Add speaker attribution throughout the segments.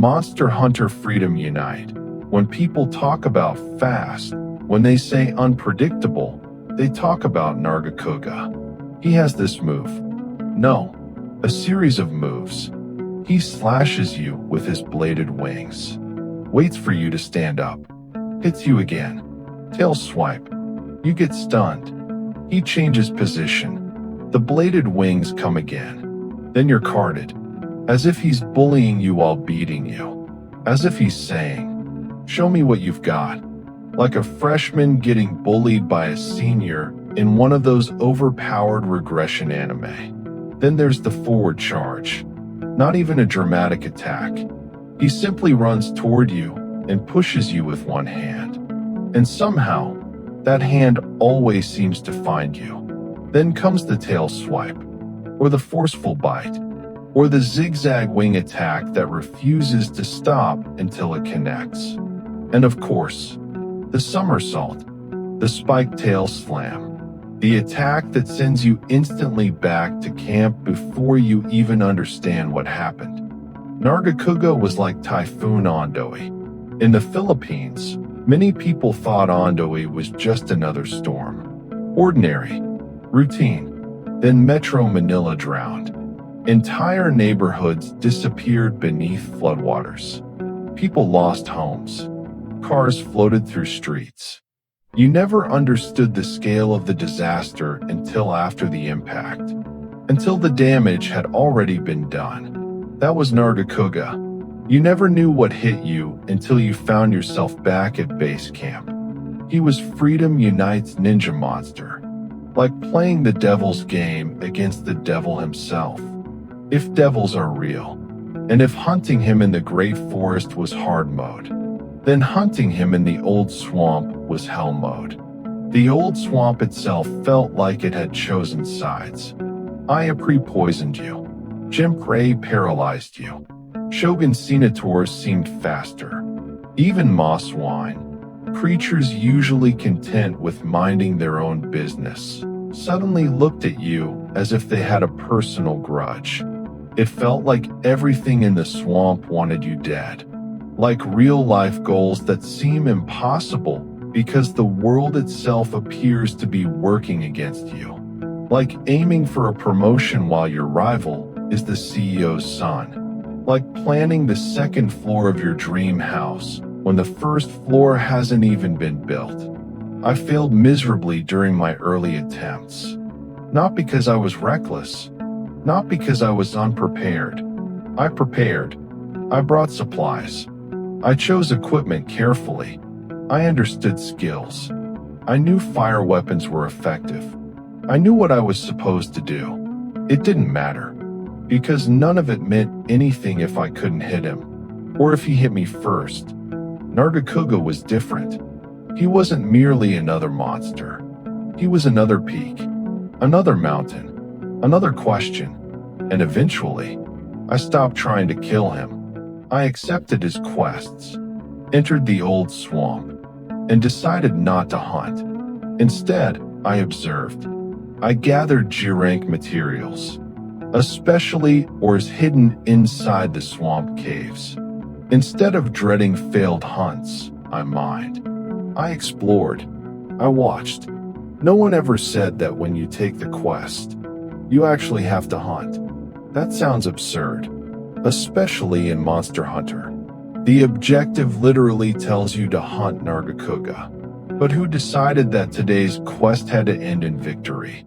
Speaker 1: Monster Hunter Freedom Unite. When people talk about fast, when they say unpredictable, they talk about Nargacuga. He has this move. No, a series of moves. He slashes you with his bladed wings, waits for you to stand up, hits you again, tail swipe. You get stunned. He changes position. The bladed wings come again. Then you're carded, as if he's bullying you while beating you, as if he's saying, "Show me what you've got," like a freshman getting bullied by a senior in one of those overpowered regression anime. Then there's the forward charge. Not even a dramatic attack. He simply runs toward you and pushes you with one hand. And somehow, that hand always seems to find you. Then comes the tail swipe, or the forceful bite, or the zigzag wing attack that refuses to stop until it connects. And of course, the somersault, the spiked tail slam, the attack that sends you instantly back to camp before you even understand what happened. Nargacuga was like Typhoon Ondoy. In the Philippines, many people thought Ondoy was just another storm. Ordinary, routine. Then Metro Manila drowned. Entire neighborhoods disappeared beneath floodwaters. People lost homes. Cars floated through streets. You never understood the scale of the disaster until after the impact, until the damage had already been done. That was Nargacuga. You never knew what hit you until you found yourself back at base camp. He was Freedom Unite's ninja monster, like playing the devil's game against the devil himself. If devils are real, and if hunting him in the great forest was hard mode, then hunting him in the old swamp was hell mode. The old swamp itself felt like it had chosen sides. Iapre poisoned you. Jempre paralyzed you. Shogun Senator seemed faster. Even moss wine, creatures usually content with minding their own business, suddenly looked at you as if they had a personal grudge. It felt like everything in the swamp wanted you dead. Like real-life goals that seem impossible because the world itself appears to be working against you. Like aiming for a promotion while your rival is the CEO's son. Like planning the second floor of your dream house when the first floor hasn't even been built. I failed miserably during my early attempts. Not because I was reckless. Not because I was unprepared. I prepared. I brought supplies. I chose equipment carefully. I understood skills. I knew fire weapons were effective. I knew what I was supposed to do. It didn't matter, because none of it meant anything if I couldn't hit him, or if he hit me first. Nargacuga was different. He wasn't merely another monster. He was another peak, another mountain, another question, and eventually, I stopped trying to kill him. I accepted his quests, entered the old swamp, and decided not to hunt. Instead, I observed. I gathered G-rank materials, especially ores hidden inside the swamp caves. Instead of dreading failed hunts, I mined. I explored. I watched. No one ever said that when you take the quest, you actually have to hunt. That sounds absurd. Especially in Monster Hunter. The objective literally tells you to hunt Nargacuga. But who decided that today's quest had to end in victory?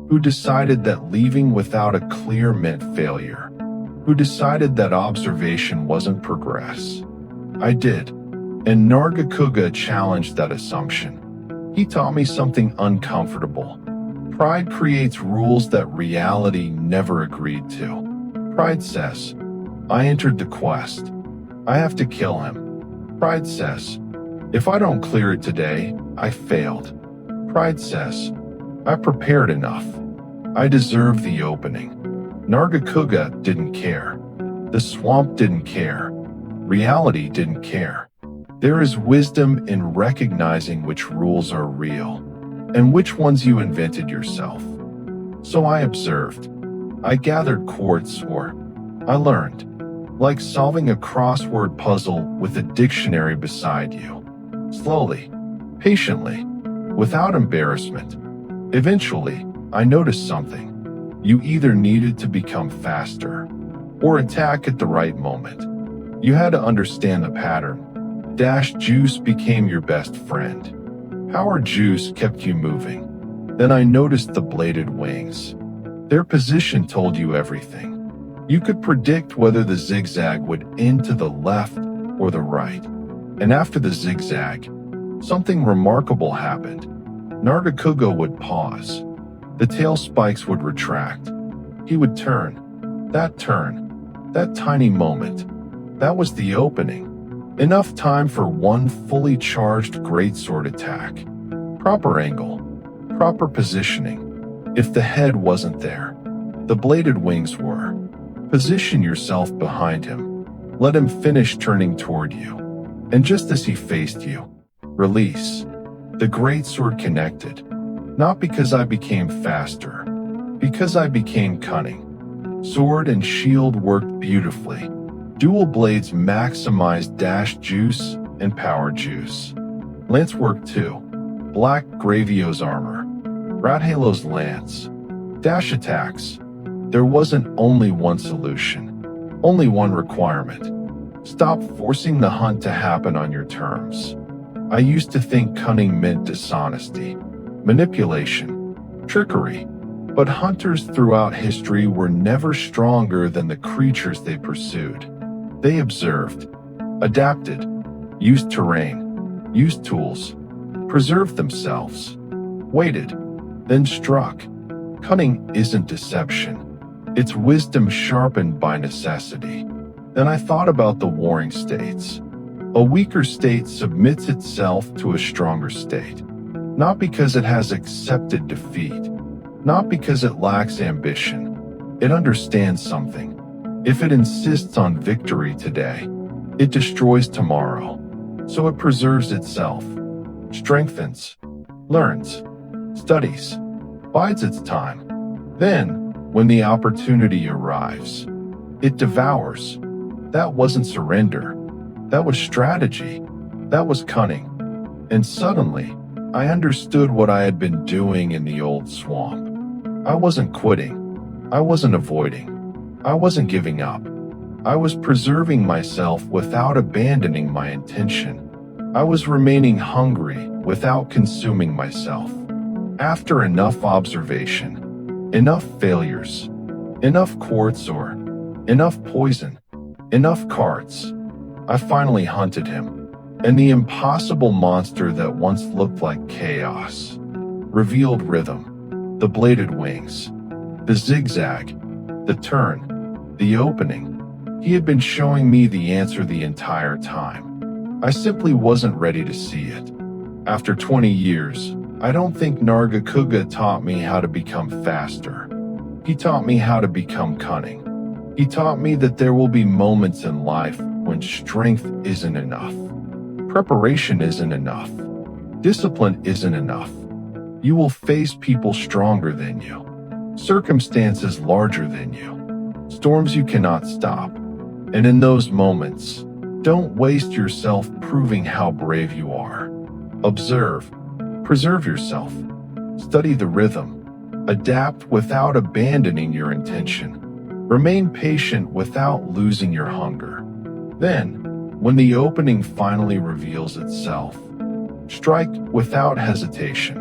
Speaker 1: Who decided that leaving without a clear meant failure? Who decided that observation wasn't progress? I did, and Nargacuga challenged that assumption. He taught me something uncomfortable. Pride creates rules that reality never agreed to. Pride says, I entered the quest. I have to kill him. Pride says, if I don't clear it today, I failed. Pride says, I prepared enough. I deserve the opening. Nargacuga didn't care. The swamp didn't care. Reality didn't care. There is wisdom in recognizing which rules are real and which ones you invented yourself. So I observed. I gathered quartz ore. I learned. like solving a crossword puzzle with a dictionary beside you. Slowly, patiently, without embarrassment. Eventually, I noticed something. You either needed to become faster or attack at the right moment. You had to understand the pattern. Dash juice became your best friend. Power juice kept you moving. Then I noticed the bladed wings. Their position told you everything. You could predict whether the zigzag would end to the left or the right. And after the zigzag, something remarkable happened. Nargacuga would pause. The tail spikes would retract. He would turn. That tiny moment. That was the opening. Enough time for one fully charged greatsword attack. Proper angle. Proper positioning. If the head wasn't there, the bladed wings were. Position yourself behind him. Let him finish turning toward you. And just as he faced you, release. The greatsword connected. Not because I became faster, because I became cunning. Sword and shield worked beautifully. Dual blades maximized dash juice and power juice. Lance worked too. Black Gravio's armor. Rathalo's lance. Dash attacks. There wasn't only one solution. Only one requirement. Stop forcing the hunt to happen on your terms. I used to think cunning meant dishonesty, manipulation, trickery. But hunters throughout history were never stronger than the creatures they pursued. They observed, adapted, used terrain, used tools, preserved themselves, waited, then struck. Cunning isn't deception. It's wisdom sharpened by necessity. Then I thought about the warring states. A weaker state submits itself to a stronger state, not because it has accepted defeat, not because it lacks ambition. It understands something. If it insists on victory today, it destroys tomorrow. So it preserves itself, strengthens, learns, studies, bides its time. Then, when the opportunity arrives, it devours. That wasn't surrender. That was strategy. That was cunning. And suddenly, I understood what I had been doing in the old swamp. I wasn't quitting. I wasn't avoiding. I wasn't giving up. I was preserving myself without abandoning my intention. I was remaining hungry without consuming myself. After enough observation, enough failures, enough quartz or enough poison, enough carts, I finally hunted him. And the impossible monster that once looked like chaos revealed rhythm. The bladed wings, the zigzag, the turn, the opening. He had been showing me the answer the entire time. I simply wasn't ready to see it. After 20 years, I don't think Nargacuga taught me how to become faster. He taught me how to become cunning. He taught me that there will be moments in life when strength isn't enough. Preparation isn't enough. Discipline isn't enough. You will face people stronger than you, circumstances larger than you, storms you cannot stop. And in those moments, don't waste yourself proving how brave you are. Observe, preserve yourself, study the rhythm, adapt without abandoning your intention, remain patient without losing your hunger. Then, when the opening finally reveals itself, strike without hesitation.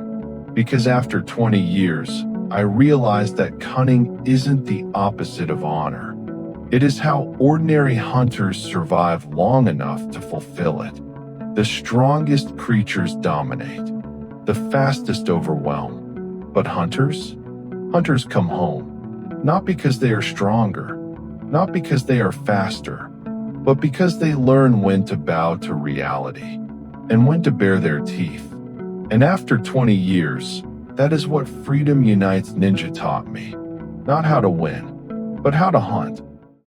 Speaker 1: Because after 20 years, I realized that cunning isn't the opposite of honor. It is how ordinary hunters survive long enough to fulfill it. The strongest creatures dominate. The fastest overwhelm. But hunters? Hunters come home. Not because they are stronger. Not because they are faster. But because they learn when to bow to reality. And when to bare their teeth. And after 20 years, that is what Freedom Unites Ninja taught me. Not how to win, but how to hunt.